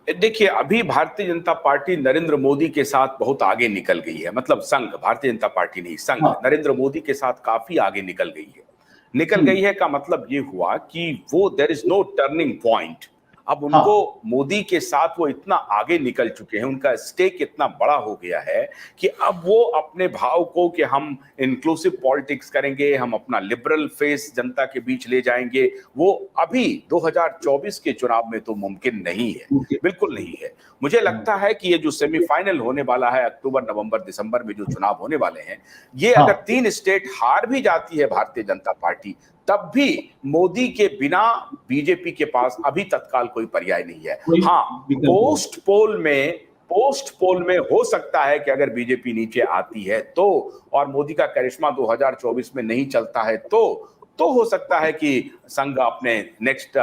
देखिए, अभी भारतीय जनता पार्टी नरेंद्र मोदी के साथ बहुत आगे निकल गई है। मतलब संघ, भारतीय जनता पार्टी नहीं, संघ हाँ। नरेंद्र मोदी के साथ काफी आगे निकल गई है। निकल गई है का मतलब ये हुआ कि वो there is no turning point. अब उनको, हाँ। मोदी के साथ वो इतना आगे निकल चुके हैं, उनका स्टेक इतना बड़ा हो गया है कि अब वो अपने भाव को कि हम इंक्लूसिव पॉलिटिक्स करेंगे, हम अपना लिबरल फेस जनता के बीच ले जाएंगे, वो अभी 2024 के चुनाव में तो मुमकिन नहीं है, बिल्कुल नहीं है। मुझे लगता है कि ये जो सेमीफाइनल होने वाला है अक्टूबर, नवंबर, दिसंबर में जो चुनाव होने वाले हैं, ये अगर 3 स्टेट हार भी जाती है भारतीय जनता पार्टी, तब भी मोदी के बिना बीजेपी के पास अभी तत्काल कोई पर्याय नहीं है। हाँ, पोस्ट पोल में हो सकता है कि अगर बीजेपी नीचे आती है तो, और मोदी का करिश्मा 2024 में नहीं चलता है तो हो सकता है कि संघ अपने नेक्स्ट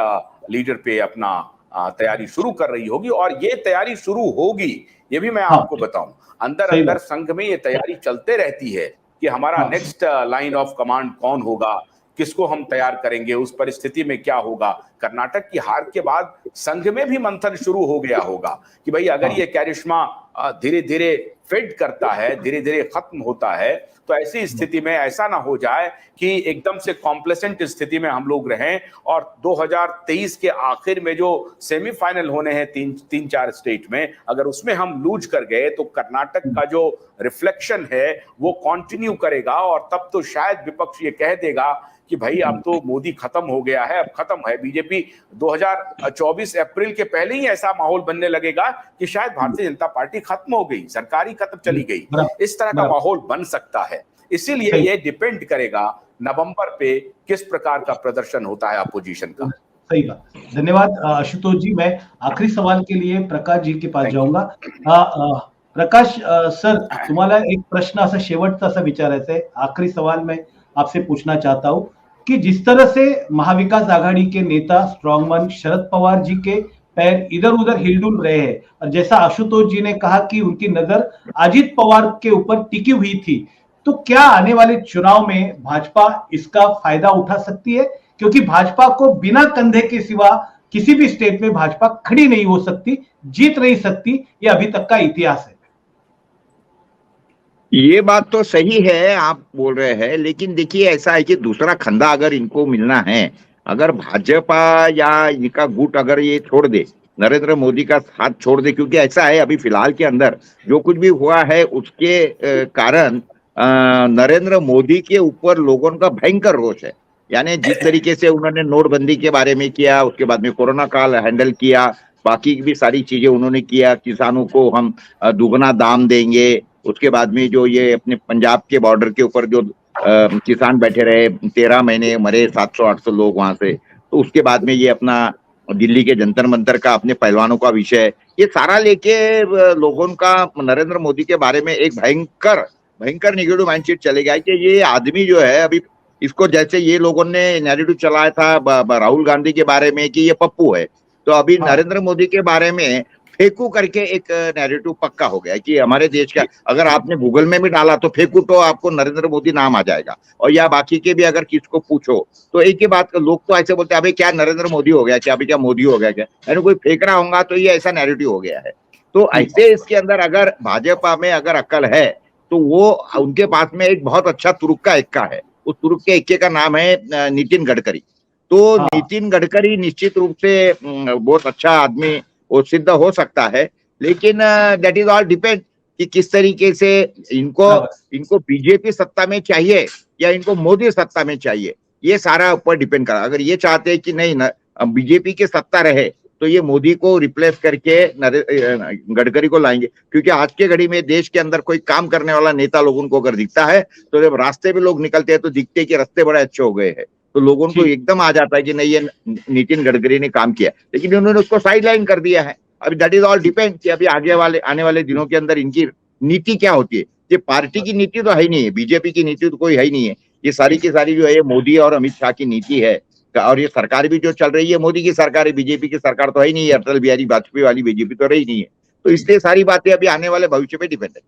लीडर पे अपना तैयारी शुरू कर रही होगी। और ये तैयारी शुरू होगी, ये भी मैं आपको बताऊं, अंदर अंदर संघ में ये तैयारी चलते रहती है कि हमारा नेक्स्ट लाइन ऑफ कमांड कौन होगा, किसको हम तैयार करेंगे, उस परिस्थिति में क्या होगा। कर्नाटक की हार के बाद संघ में भी मंथन शुरू हो गया होगा कि भाई अगर ये करिश्मा धीरे धीरे फेड करता है, धीरे धीरे खत्म होता है, तो ऐसी स्थिति में ऐसा ना हो जाए कि एकदम से कॉम्प्लेसेंट स्थिति में हम लोग रहें और 2023 के आखिर में जो सेमीफाइनल होने हैं तीन चार स्टेट में, अगर उसमें हम लूज कर गए तो कर्नाटक का जो रिफ्लेक्शन है वो कंटिन्यू करेगा और तब तो शायद विपक्ष ये कह देगा कि भाई अब तो मोदी खत्म हो गया है, अब खत्म है बीजेपी। 2024 अप्रैल के पहले ही ऐसा माहौल बनने लगेगा कि शायद भारतीय जनता पार्टी खत्म हो गई, सरकारी खत्म चली गई, इस तरह का माहौल बन सकता है। इसीलिए ये डिपेंड करेगा नवंबर पे किस प्रकार का प्रदर्शन होता है अपोजिशन का। सही बात, धन्यवाद आशुतोष जी। मैं आखिरी सवाल के लिए प्रकाश जी के पास जाऊंगा। प्रकाश सर, तुम्हाला एक प्रश्न असा शेवटचा असा विचारायचा आहे, आखिरी सवाल मैं आपसे पूछना चाहता हूं कि जिस तरह से महाविकास आघाड़ी के नेता स्ट्रॉन्गमैन शरद पवार जी के पैर इधर उधर हिलडुल रहे हैं, और जैसा आशुतोष जी ने कहा कि उनकी नजर अजित पवार के ऊपर टिकी हुई थी, तो क्या आने वाले चुनाव में भाजपा इसका फायदा उठा सकती है? क्योंकि भाजपा को बिना कंधे के सिवा किसी भी स्टेट में भाजपा खड़ी नहीं हो सकती, जीत नहीं सकती, यह अभी तक का इतिहास है। ये बात तो सही है आप बोल रहे हैं, लेकिन देखिए ऐसा है कि दूसरा खंदा अगर इनको मिलना है, अगर भाजपा या इनका गुट अगर ये छोड़ दे, नरेंद्र मोदी का साथ छोड़ दे, क्योंकि ऐसा है अभी फिलहाल के अंदर जो कुछ भी हुआ है उसके कारण नरेंद्र मोदी के ऊपर लोगों का भयंकर रोष है। यानी जिस तरीके से उन्होंने नोटबंदी के बारे में किया, उसके बाद में कोरोना काल हैंडल किया, बाकी भी सारी चीजें उन्होंने किया, किसानों को हम दुगना दाम देंगे, उसके बाद में जो ये अपने पंजाब के बॉर्डर के ऊपर जो किसान बैठे रहे 13 महीने, मरे 700-800 लोग वहां से, तो उसके बाद में ये अपना दिल्ली के जंतर मंतर का अपने पहलवानों का विषय, ये सारा लेके लोगों का नरेंद्र मोदी के बारे में एक भयंकर भयंकर निगेटिव माइंडसेट चलेगा कि ये आदमी जो है अभी, इसको जैसे ये लोगों ने नैरेटिव चलाया था राहुल गांधी के बारे में कि ये पप्पू है, तो अभी नरेंद्र मोदी के बारे में फेकू करके एक नैरेटिव पक्का हो गया कि हमारे देश का, अगर आपने गूगल में भी डाला तो फेकू तो आपको नरेंद्र मोदी नाम आ जाएगा, और या बाकी के भी अगर किसको पूछो तो एक ही बात, लोग तो ऐसे बोलते हैं अभी क्या नरेंद्र मोदी हो गया क्या, अभी क्या मोदी हो गया क्या, यानी कोई फेंक रहा होगा तो ये ऐसा नैरेटिव हो गया है। तो ऐसे इसके अंदर अगर भाजपा में अगर अक्ल है तो वो उनके पास में एक बहुत अच्छा तुरुक का इक्का है, उस तुरुक के इक्के का नाम है नितिन गडकरी। तो नितिन गडकरी निश्चित रूप से बहुत अच्छा आदमी वो सिद्ध हो सकता है, लेकिन दैट इज ऑल डिपेंड कि किस तरीके से इनको बीजेपी सत्ता में चाहिए या इनको मोदी सत्ता में चाहिए, ये सारा ऊपर डिपेंड करा। अगर ये चाहते हैं कि नहीं बीजेपी की सत्ता रहे तो ये मोदी को रिप्लेस करके गडकरी को लाएंगे, क्योंकि आज के घड़ी में देश के अंदर कोई काम करने वाला नेता लोगों को अगर दिखता है तो जब रास्ते पे लोग निकलते हैं तो दिखते हैं कि रास्ते बड़े अच्छे हो गए हैं, तो लोगों को एकदम आ जाता है कि नहीं ये नितिन गडकरी ने काम किया, लेकिन उन्होंने उसको साइड लाइन कर दिया है। अभी दैट इज ऑल डिपेंड कि अभी आने वाले दिनों के अंदर इनकी नीति क्या होती है। ये पार्टी की नीति तो है ही नहीं है, बीजेपी की नीति तो कोई है ही नहीं है, ये सारी की सारी जो है मोदी और अमित शाह की नीति है, और ये सरकार भी जो चल रही है मोदी की सरकार है, बीजेपी की सरकार तो है ही नहीं है, अटल बिहारी वाजपेयी वाली बीजेपी तो रही नहीं है। तो इसलिए सारी बातें अभी आने वाले भविष्य पे डिपेंड है।